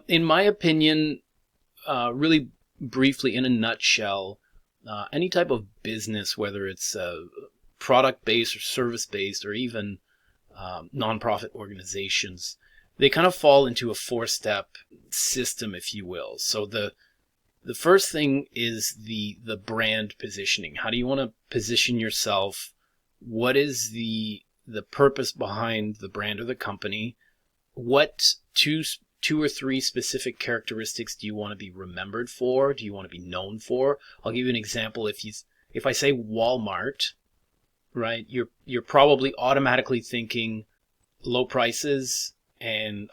In my opinion, really briefly, in a nutshell, any type of business, whether it's product-based or service-based or even nonprofit organizations, they kind of fall into a four-step system, if you will. So the first thing is the brand positioning. How do you want to position yourself? What is the purpose behind the brand or the company? What two or three specific characteristics do you want to be remembered for? Do you want to be known for? I'll give you an example. If I say Walmart, right, you're probably automatically thinking low prices and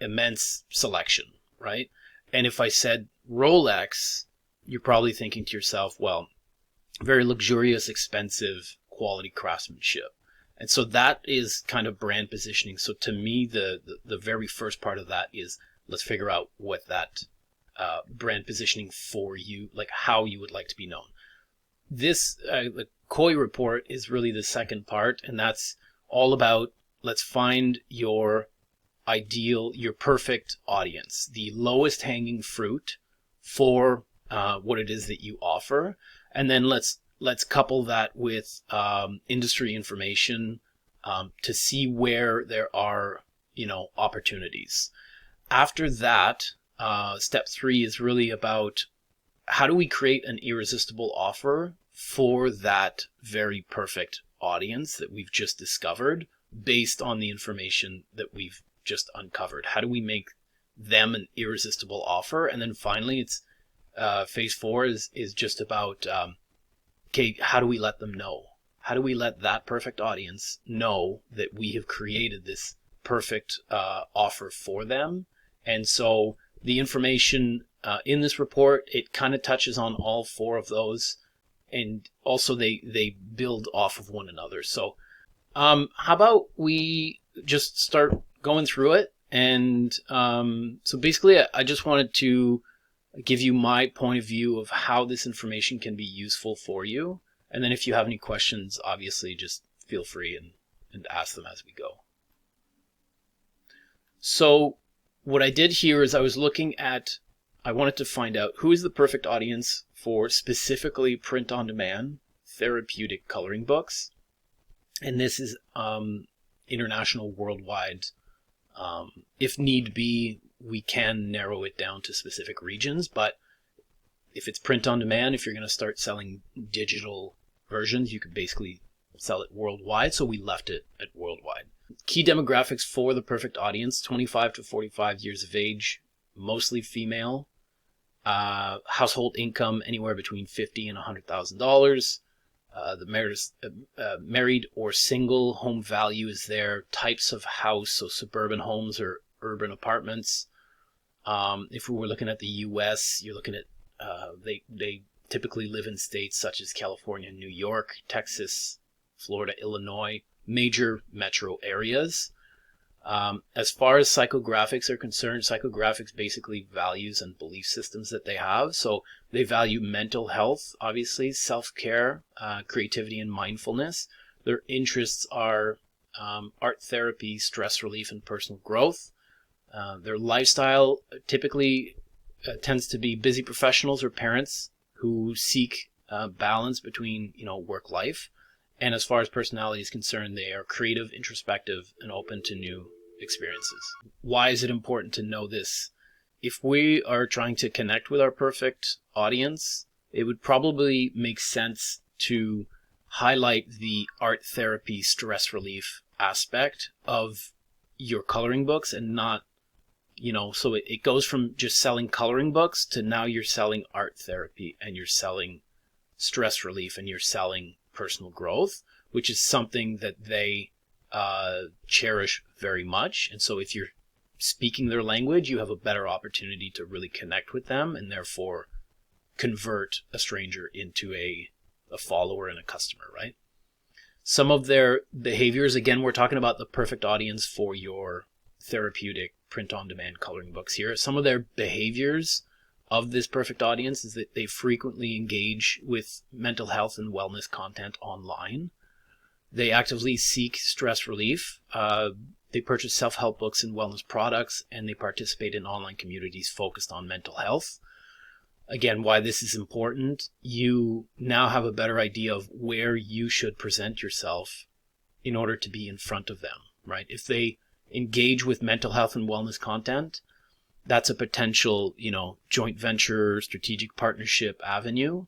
immense selection, right? And if I said Rolex, you're probably thinking to yourself, well, very luxurious, expensive, quality craftsmanship. And so that is kind of brand positioning. So to me, the very first part of that is, let's figure out what that brand positioning for you, like how you would like to be known. This, the COI report is really the second part, and that's all about, let's find your ideal, your perfect audience, the lowest hanging fruit for what it is that you offer. And then let's couple that with industry information to see where there are, opportunities. After that, step 3 is really about how do we create an irresistible offer for that very perfect audience that we've just discovered based on the information that we've just uncovered. How do we make them an irresistible offer? And then finally, it's phase 4 is just about okay, how do we let them know? How do we let that perfect audience know that we have created this perfect offer for them? And so the information in this report, it kind of touches on all 4 of those, and also they build off of one another. So how about we just start going through it? And so basically, I just wanted to give you my point of view of how this information can be useful for you. And then if you have any questions, obviously just feel free and ask them as we go. So what I did here is I wanted to find out who is the perfect audience for specifically print-on-demand therapeutic coloring books. And this is international, worldwide. If need be, we can narrow it down to specific regions, but if it's print on demand, if you're going to start selling digital versions, you could basically sell it worldwide. So we left it at worldwide. Key demographics for the perfect audience: 25 to 45 years of age, mostly female. Household income anywhere between $50,000 and $100,000. The married or single, home value is there. Types of house, so suburban homes or urban apartments. If we were looking at the U.S., you're looking at they typically live in states such as California, New York, Texas, Florida, Illinois, major metro areas. As far as psychographics are concerned, psychographics basically values and belief systems that they have. So they value mental health, obviously, self-care, creativity, and mindfulness. Their interests are art therapy, stress relief, and personal growth. Their lifestyle typically tends to be busy professionals or parents who seek balance between, work life. And as far as personality is concerned, they are creative, introspective, and open to new experiences. Why is it important to know this? If we are trying to connect with our perfect audience, it would probably make sense to highlight the art therapy, stress relief aspect of your coloring books, and not, so it goes from just selling coloring books to now you're selling art therapy, and you're selling stress relief, and you're selling personal growth, which is something that they cherish very much. And so if you're speaking their language, you have a better opportunity to really connect with them and therefore convert a stranger into a follower and a customer, right? Some of their behaviors, again, we're talking about the perfect audience for your therapeutic print-on-demand coloring books here. Some of their behaviors of this perfect audience is that they frequently engage with mental health and wellness content online. They actively seek stress relief. they purchase self-help books and wellness products, and they participate in online communities focused on mental health. Again, why this is important, you now have a better idea of where you should present yourself in order to be in front of them, right? If they engage with mental health and wellness content, that's a potential, joint venture, strategic partnership avenue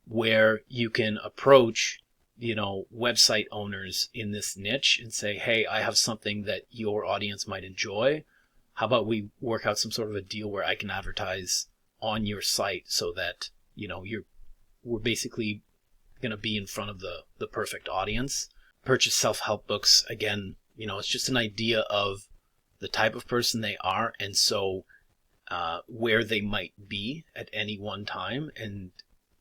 where you can approach, website owners in this niche and say, hey, I have something that your audience might enjoy. How about we work out some sort of a deal where I can advertise on your site so that, we're basically going to be in front of the perfect audience. Purchase self-help books. Again, it's just an idea of the type of person they are. And so where they might be at any one time, and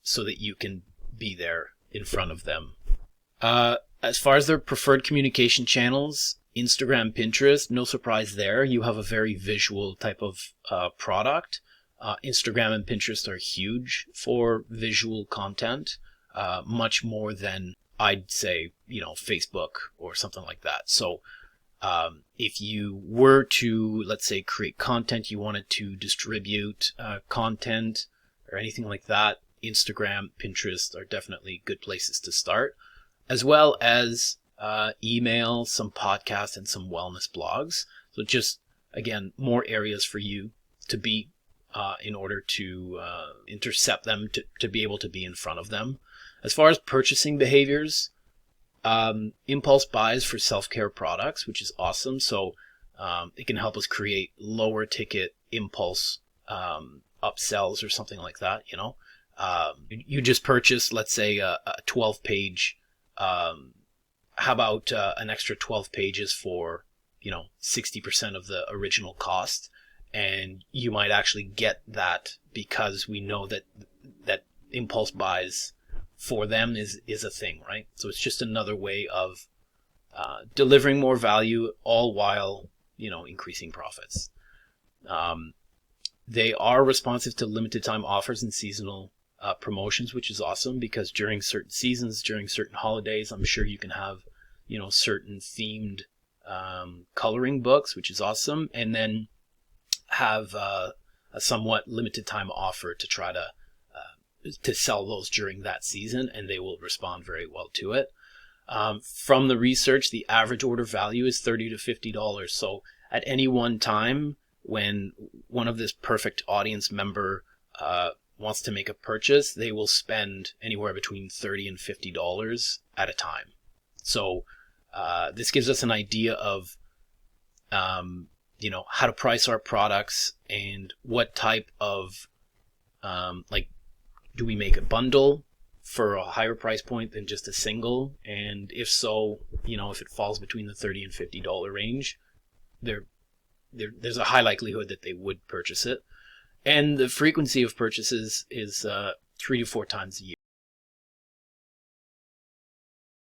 so that you can be there in front of them. As far as their preferred communication channels, Instagram, Pinterest, no surprise there. You have a very visual type of product. Instagram and Pinterest are huge for visual content, much more than I'd say, Facebook or something like that. So if you were to, let's say, create content, you wanted to distribute content or anything like that, Instagram, Pinterest are definitely good places to start, as well as email, some podcasts, and some wellness blogs. So just, again, more areas for you to be in order to intercept them, to be able to be in front of them. As far as purchasing behaviors, impulse buys for self-care products, which is awesome. So it can help us create lower ticket impulse upsells or something like that. You just purchase, let's say, a 12-page. How about an extra 12 pages for 60% of the original cost? And you might actually get that because we know that impulse buys for them is a thing, right? So it's just another way of delivering more value, all while increasing profits. They are responsive to limited time offers and seasonal promotions, which is awesome, because during certain seasons, during certain holidays, I'm sure you can have certain themed coloring books, which is awesome, and then have a somewhat limited time offer to try to sell those during that season, and they will respond very well to it. From the research, the average order value is $30 to $50. So at any one time, when one of this perfect audience member wants to make a purchase, they will spend anywhere between $30 and $50 at a time. So this gives us an idea of how to price our products and what type of do we make a bundle for a higher price point than just a single? And if so, if it falls between the $30 and $50 range, there's a high likelihood that they would purchase it. And the frequency of purchases is 3 to 4 times a year.